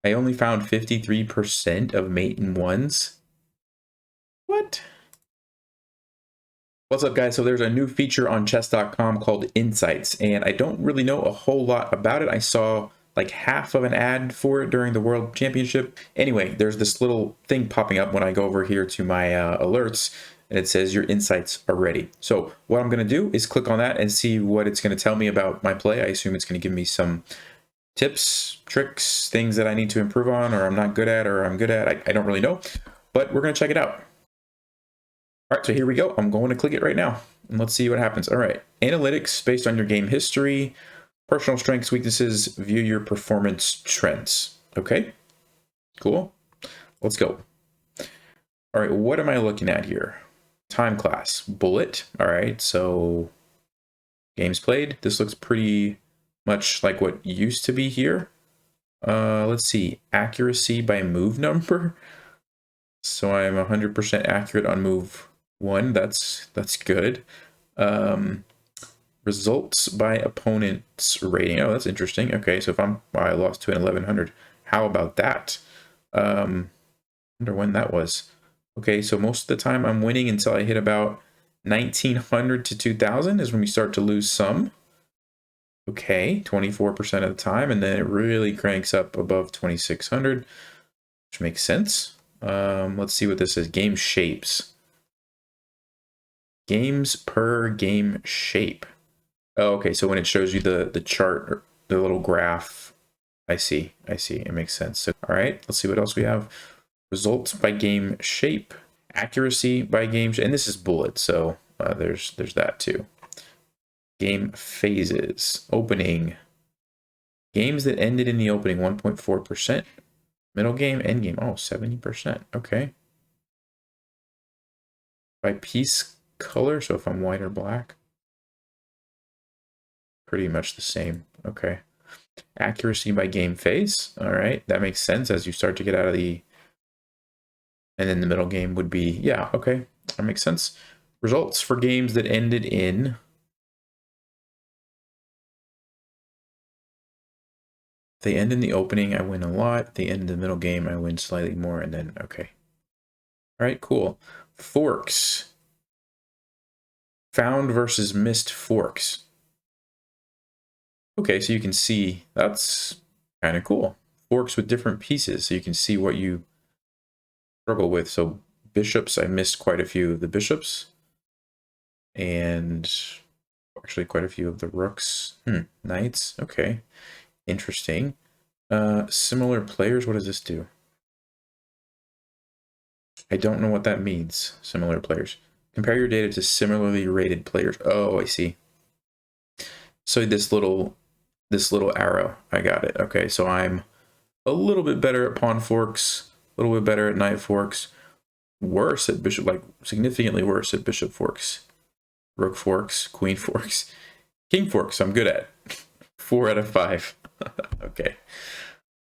I only found 53% of mate in ones. What? What's up, guys? So there's a new feature on chess.com called Insights, and I don't really know a whole lot about it. I saw like half of an ad for it during the World Championship. Anyway, there's this little thing popping up when I go over here to my alerts, and it says your insights are ready. So what I'm going to do is click on that and see what it's going to tell me about my play. I assume it's going to give me some tips, tricks, things that I need to improve on, or I'm not good at, or I'm good at. I don't really know, but we're going to check it out. All right, so here we go. I'm going to click it right now, and let's see what happens. All right, analytics based on your game history, personal strengths, weaknesses, view your performance trends. Okay, cool. Let's go. All right, what am I looking at here? Time class, bullet. All right, so games played. This looks pretty much like what used to be here. Let's see, accuracy by move number. So I'm 100% accurate on move 1. That's good. Results by opponent's rating. Oh, that's interesting. Okay, so if I lost to an 1100. How about that? Wonder when that was. Okay, so most of the time I'm winning until I hit about 1900 to 2000 is when we start to lose some. Okay, 24% of the time, and then it really cranks up above 2600, which makes sense. Let's see what this is. Game shapes. Games per game shape. Oh, okay, so when it shows you the chart, or the little graph, I see. It makes sense. So, all right, let's see what else we have. Results by game shape, accuracy by game, and this is bullet, so there's that too. Game phases, opening. Games that ended in the opening, 1.4%. Middle game, end game, oh, 70%. Okay. By piece color, so if I'm white or black, pretty much the same. Okay. Accuracy by game phase. All right, that makes sense as you start to get out of the, and then the middle game would be, yeah, okay, that makes sense. Results for games that ended in, if they end in the opening, I win a lot. If they end in the middle game, I win slightly more, and then, okay. All right, cool. Forks. Found versus missed forks. Okay, so you can see that's kind of cool. Forks with different pieces, so you can see what you struggle with. So bishops, I missed quite a few of the bishops, and actually quite a few of the rooks. Knights, okay, interesting. Similar players, what does this do? I don't know what that means. Similar players. Compare your data to similarly rated players. Oh, I see. So this little arrow, I got it. Okay, so I'm a little bit better at pawn forks, a little bit better at knight forks, worse at bishop, like significantly worse at bishop forks, rook forks, queen forks, king forks. I'm good at 4 out of 5. Okay.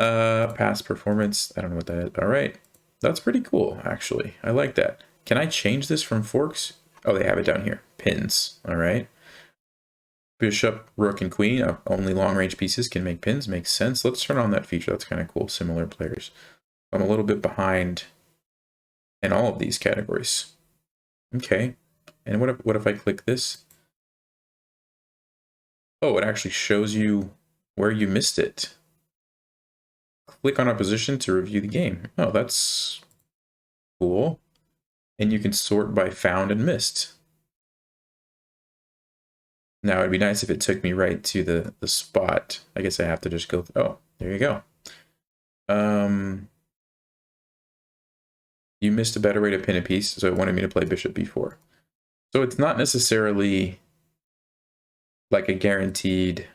Past performance. I don't know what that is. All right, that's pretty cool actually. I like that. Can I change this from forks? Oh, they have it down here. Pins. All right. Bishop, rook, and queen, only long-range pieces can make pins. Makes sense. Let's turn on that feature. That's kind of cool. Similar players. I'm a little bit behind in all of these categories. Okay. And what if I click this? Oh, it actually shows you where you missed it. Click on a position to review the game. Oh, that's cool. And you can sort by found and missed. Now, it'd be nice if it took me right to the spot. I guess I have to just go, oh, there you go. You missed a better way to pin a piece, so it wanted me to play bishop b4. So it's not necessarily like a guaranteed,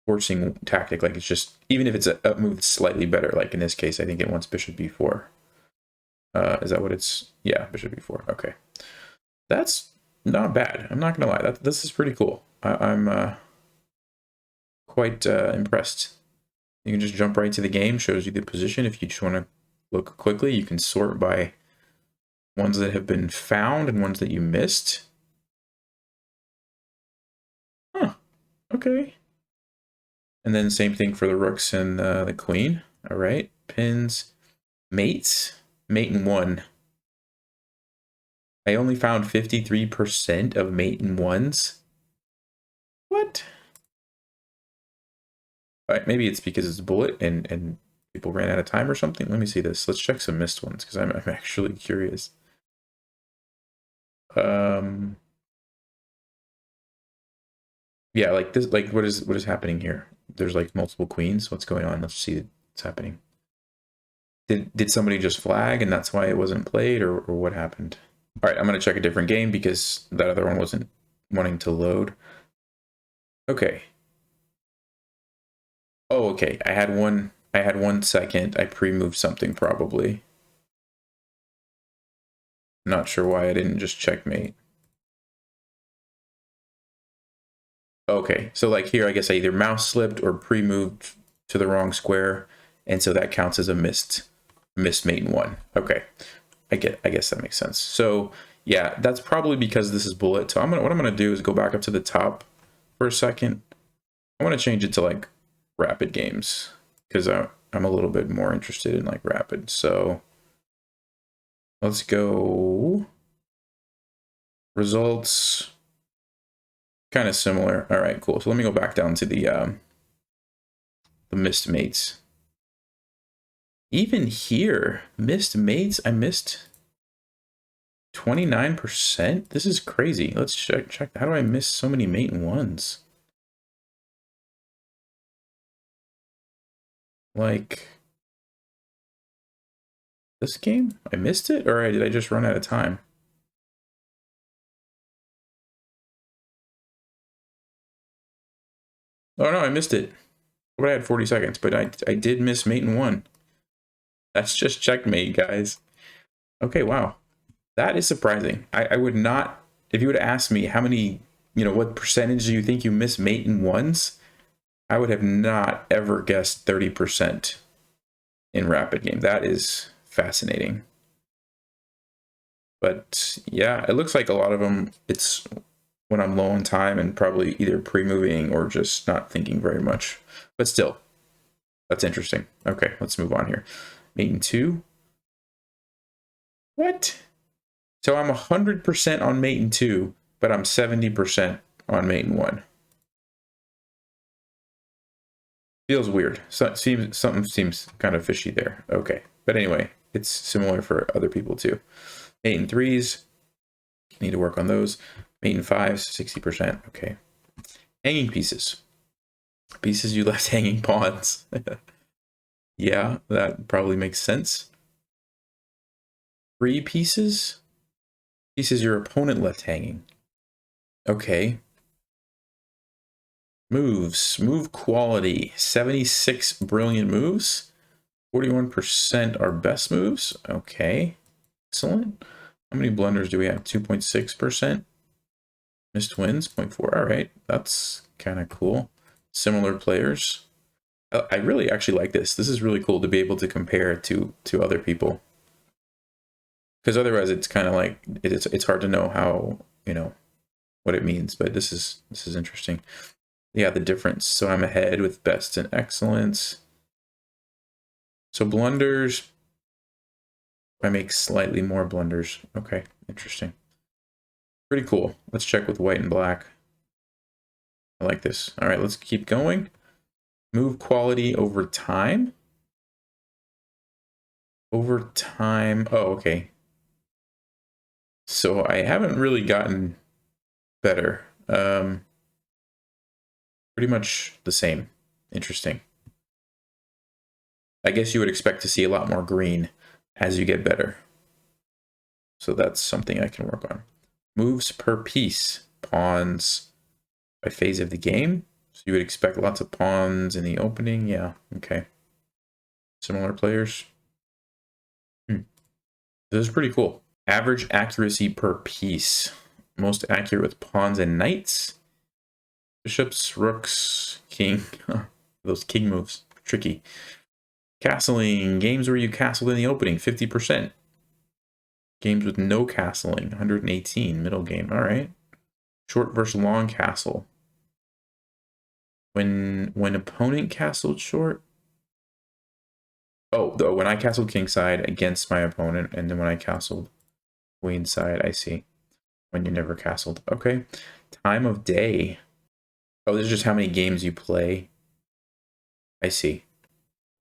forcing tactic. Like it's just, even if it's a move slightly better, like in this case, I think it wants bishop b4. Is that what it's? Yeah, bishop b4. Okay. That's not bad. I'm not going to lie. This is pretty cool. I'm quite impressed. You can just jump right to the game, shows you the position. If you just want to look quickly, you can sort by ones that have been found and ones that you missed. Huh. Okay. And then same thing for the rooks and the queen. All right, pins, mates, mate in 1. I only found 53% of mate in 1s. What? All right, maybe it's because it's bullet and people ran out of time or something. Let me see this. Let's check some missed ones because I'm actually curious. Yeah, like this, like what is happening here? There's like multiple queens. What's going on? Let's see what's happening. Did somebody just flag and that's why it wasn't played, or what happened? All right, I'm gonna check a different game because that other one wasn't wanting to load. Okay. Oh, okay. I had 1 second. I pre-moved something probably. Not sure why I didn't just checkmate. Okay, so like here, I guess I either mouse slipped or pre-moved to the wrong square, and so that counts as a missed mate in 1. Okay, I guess that makes sense. So yeah, that's probably because this is bullet. So what I'm gonna do is go back up to the top for a second. I want to change it to like rapid games because I'm a little bit more interested in like rapid. So let's go results. Kind of similar. All right, cool. So let me go back down to the missed mates. Even here, missed mates, I missed 29%. This is crazy. Let's check. How do I miss so many mate in 1s? Like this game? I missed it, or did I just run out of time? Oh no, I missed it. But I had 40 seconds, but I did miss mate in 1. That's just checkmate, guys. Okay, wow. That is surprising. I would not, if you would ask me how many, what percentage do you think you miss mate in 1s? I would have not ever guessed 30% in rapid game. That is fascinating. But yeah, it looks like a lot of them, it's when I'm low on time and probably either pre-moving or just not thinking very much. But still, that's interesting. Okay, let's move on here. Mate in 2. What? So I'm 100% on mate in 2, but I'm 70% on mate in 1. Feels weird. Something seems kind of fishy there. Okay, but anyway, it's similar for other people too. Mate in 3s, need to work on those. Mate in 5s, 60%. Okay. Hanging pieces. Pieces you left hanging pawns. Yeah, that probably makes sense. 3 pieces. Pieces your opponent left hanging. Okay. Moves. Move quality. 76 brilliant moves. 41% are best moves. Okay. Excellent. How many blunders do we have? 2.6%. Missed wins, 0.4. All right. That's kind of cool. Similar players. I really actually like this. This is really cool to be able to compare to other people. Because otherwise it's kind of like it's hard to know how, what it means, but this is interesting. Yeah, the difference. So I'm ahead with best and excellence. So blunders, I make slightly more blunders. Okay, interesting. Pretty cool. Let's check with white and black. I like this. All right, let's keep going. Move quality over time. Over time. Oh, okay. So I haven't really gotten better. Pretty much the same. Interesting. I guess you would expect to see a lot more green as you get better. So that's something I can work on. Moves per piece. Pawns by phase of the game. So you would expect lots of pawns in the opening. Yeah, okay. Similar players. This is pretty cool. Average accuracy per piece. Most accurate with pawns and knights. Bishops, rooks, king. Those king moves. Tricky. Castling. Games where you castled in the opening. 50%. Games with no castling. 118. Middle game. All right. Short versus long castle. When opponent castled short. Oh, though when I castled kingside against my opponent, and then when I castled queenside, I see. When you never castled. Okay. Time of day. Oh, this is just how many games you play. I see.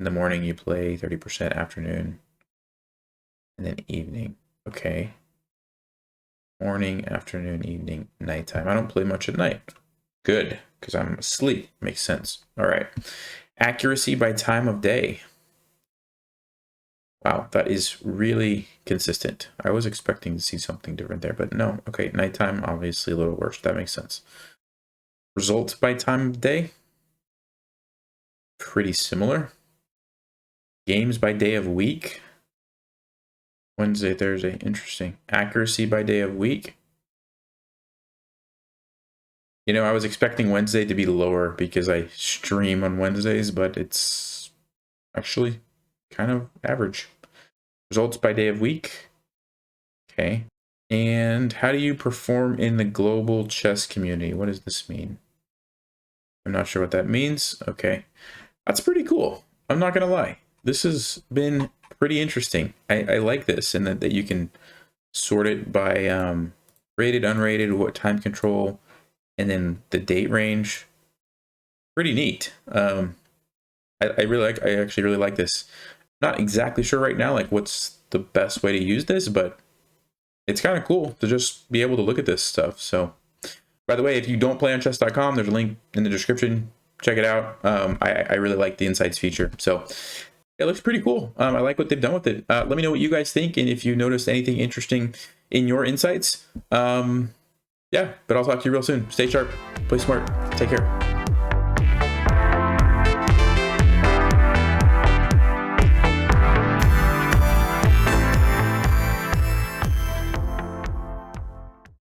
In the morning you play 30%, afternoon, and then evening. Okay. Morning, afternoon, evening, nighttime. I don't play much at night. Good, because I'm asleep. Makes sense. All right. Accuracy by time of day. Wow, that is really consistent. I was expecting to see something different there, but no. Okay, nighttime, obviously a little worse. That makes sense. Results by time of day. Pretty similar. Games by day of week. Wednesday, Thursday, interesting. Accuracy by day of week. You know, I was expecting Wednesday to be lower because I stream on Wednesdays, but it's actually kind of average. Results by day of week. Okay. And how do you perform in the global chess community? What does this mean? I'm not sure what that means. Okay. That's pretty cool. I'm not going to lie. This has been pretty interesting. I like this, and that you can sort it by rated, unrated, what time control, and then the date range. Pretty neat. I actually really like this. Not exactly sure right now, like what's the best way to use this, but it's kind of cool to just be able to look at this stuff. So, by the way, if you don't play on chess.com, there's a link in the description. Check it out. I really like the insights feature. So it looks pretty cool. I like what they've done with it. Let me know what you guys think, and if you noticed anything interesting in your insights. Yeah, but I'll talk to you real soon. Stay sharp, play smart, take care.